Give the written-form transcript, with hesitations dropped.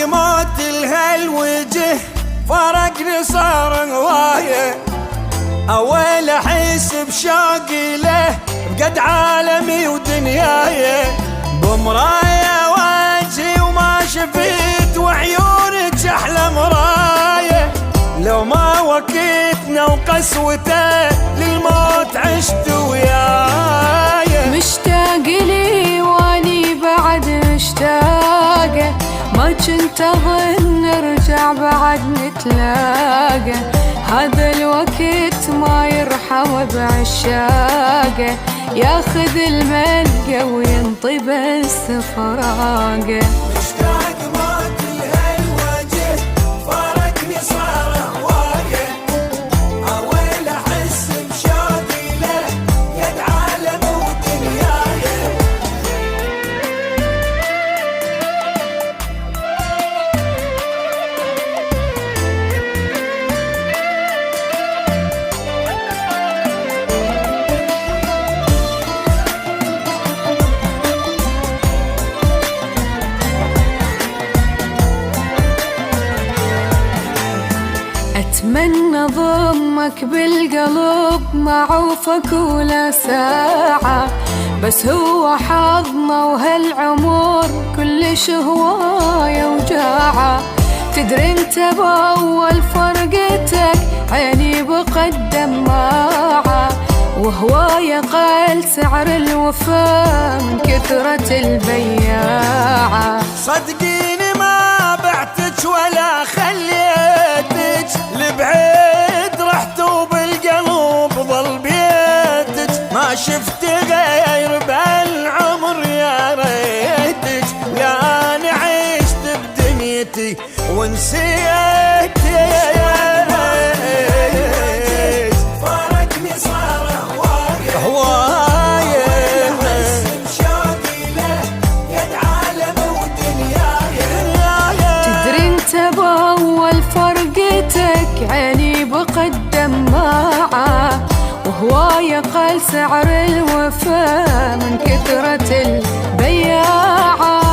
موت الهالوجه فرقني صار هوايه، اول احس بشوقي له بقد عالمي ودنياي، بمرايه وجهي وما شفت وعيونك احلى مرايه، لو ما وقتنا وقسوته للموت عشت وياي. مشتاق لي واني بعد مشتاقه، ما كنت اظن نرجع بعد نتلاقى، هذا الوقت ما يرحم بعشاقه، ياخذ الملقى وينطي بس فراقه. مشتاق موت الهالوجه فارقني صار هوايه، اول احس بشوقي له قد عالم ودنياي. أتمنى ضمك بالقلب معوفك ولا ساعة، بس هو حظنا وهالعمر كلش هواية وجاعة، تدري انت بأول فرقتك عيني بقد دماعة، وهواية قال سعر الوفا من كثرة البياعة. صدقيني ما بعتك ولا خليتك لبعيد رحت وبالقلب ظل بيتك، ما شفت غير بالعمر يا ريتك، لا انا عشت بدنيتي ونسيتك. فارقني صار هوايه بأول فرقتك عيني بقد دماعة، وهواية قال سعر الوفا من كثرة البياعة.